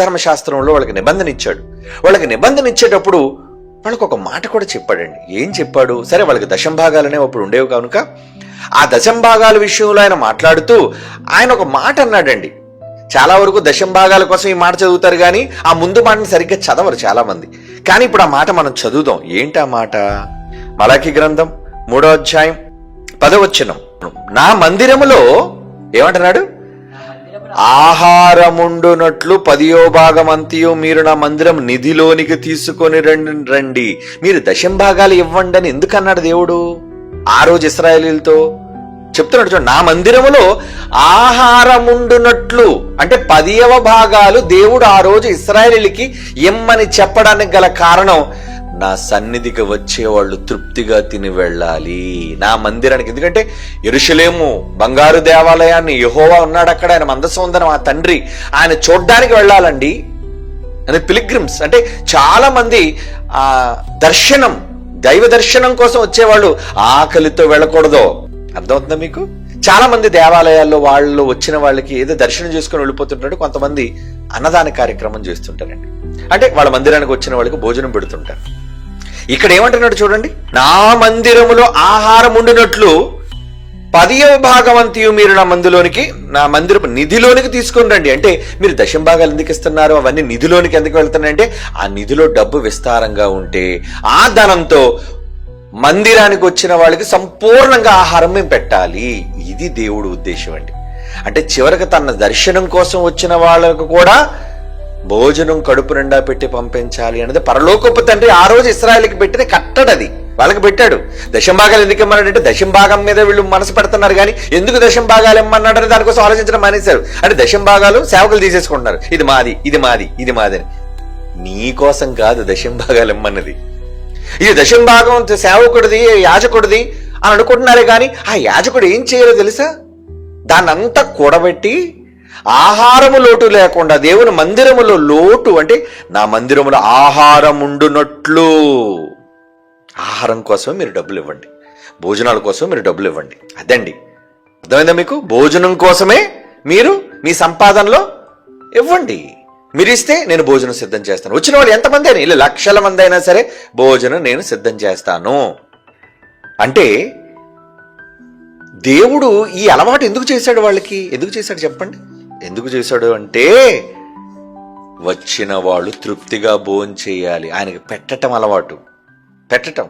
ధర్మశాస్త్రంలో వాళ్ళకి నిబంధన ఇచ్చాడు. వాళ్ళకి నిబంధన ఇచ్చేటప్పుడు వాళ్ళకు ఒక మాట కూడా చెప్పాడండి. ఏం చెప్పాడు? సరే, వాళ్ళకి దశంభాగాలనే అప్పుడు ఉండేవి కనుక ఆ దశంభాగాల విషయంలో ఆయన మాట్లాడుతూ ఆయన ఒక మాట అన్నాడండి. చాలా వరకు దశంభాగాల కోసం ఈ మాట చదువుతారు కానీ ఆ ముందు మాటని సరిగ్గా చదవరు చాలా మంది. కానీ ఇప్పుడు ఆ మాట మనం చదువుదాం. ఏంటి ఆ మాట? మలాకి గ్రంథం 3వ అధ్యాయం 10వ వచనం. నా మందిరములో ఏమంటున్నాడు? ఆహారముండునట్లు 10వ భాగం అంతయు మీరు నా మందిరం నిధిలోనికి తీసుకొని రండి. మీరు దశంభాగాలు ఇవ్వండి అని ఎందుకు అన్నాడు దేవుడు ఆ రోజు ఇశ్రాయేలీయులతో? చెప్తున్నాడు చూడండి, నా మందిరములో ఆహారముండునట్లు. అంటే 10వ భాగాలు దేవుడు ఆ రోజు ఇశ్రాయేలీయులకి ఇమ్మని చెప్పడానికి గల కారణం, నా సన్నిధికి వచ్చేవాళ్ళు తృప్తిగా తిని వెళ్ళాలి నా మందిరానికి. ఎందుకంటే యెరూషలేము బంగారు దేవాలయాన్ని, యెహోవా ఉన్నాడు అక్కడ, ఆయన మందసం ఉందని మా తండ్రి, ఆయన చూడ్డానికి వెళ్ళాలండి. అంటే పిలిగ్రిమ్స్ అంటే చాలా మంది ఆ దర్శనం, దైవ దర్శనం కోసం వచ్చేవాళ్ళు ఆకలితో వెళ్ళకూడదు. అర్థమవుతుందా మీకు? చాలా మంది దేవాలయాల్లో వాళ్ళు వచ్చిన వాళ్ళకి ఏదో దర్శనం చేసుకుని వెళ్ళిపోతుంటారు. కొంతమంది అన్నదాన కార్యక్రమం చేస్తుంటారండి. అంటే వాళ్ళ మందిరానికి వచ్చిన వాళ్ళకి భోజనం పెడుతుంటారు. ఇక్కడ ఏమంటున్నాడు చూడండి, నా మందిరములో ఆహారం ఉండినట్లు 10వ భాగం అంతయు మీరు నా మందిరపు నిధిలోనికి తీసుకుని రండి. అంటే మీరు దశంభాగాలు ఎందుకు ఇస్తున్నారు? అవన్నీ నిధిలోనికి ఎందుకు వెళ్తున్నాయంటే ఆ నిధిలో డబ్బు విస్తారంగా ఉంటే ఆ ధనంతో మందిరానికి వచ్చిన వాళ్ళకి సంపూర్ణంగా ఆహారం మేము పెట్టాలి. ఇది దేవుడు ఉద్దేశం అండి. అంటే చివరికి తన దర్శనం కోసం వచ్చిన వాళ్ళకు కూడా భోజనం కడుపు నిండా పెట్టి పంపించాలి అనేది పరలోకపు తండ్రి ఆ రోజు ఇశ్రాయేలుకి పెట్టిన కట్టడది. వాళ్ళకి పెట్టాడు. దశంభాగాలు ఎందుకు ఇమ్మన్నాడంటే దశంభాగం మీద వీళ్ళు మనసు పెడుతున్నారు కానీ ఎందుకు దశంభాగాలు ఇమ్మన్నాడని దానికోసం ఆలోచించడం మానేశారు. అంటే దశంభాగాలు సేవకులు తీసేసుకుంటున్నారు. ఇది మాది, ఇది మాది, ఇది మాది అని. నీ కోసం కాదు దశంభాగాలు ఇమ్మన్నది. ఇది దశంభాగం సేవకుడిది, యాజకుడిది అని అనుకుంటున్నారే కానీ ఆ యాజకుడు ఏం చేయాలో తెలుసా? దాన్నంతా కూడబెట్టి ఆహారము లోటు లేకుండా దేవుని మందిరములో లోటు అంటే నా మందిరములో ఆహారం ఉండునట్లు, ఆహారం కోసం మీరు డబ్బులు ఇవ్వండి, భోజనాల కోసం మీరు డబ్బులు ఇవ్వండి. అదండి, అర్థమైందా మీకు? భోజనం కోసమే మీరు మీ సంపాదనలో ఇవ్వండి. మీరు ఇస్తే నేను భోజనం సిద్ధం చేస్తాను. వచ్చిన వాళ్ళు ఎంతమంది అయినా, ఇలా లక్షల మంది అయినా సరే భోజనం నేను సిద్ధం చేస్తాను. అంటే దేవుడు ఈ అలవాటు ఎందుకు చేశాడు వాళ్ళకి? ఎందుకు చేశాడు చెప్పండి? ఎందుకు చేశాడు అంటే వచ్చిన వాళ్ళు తృప్తిగా భోజనం చేయాలి. ఆయనకి పెట్టటం అలవాటు. పెట్టటం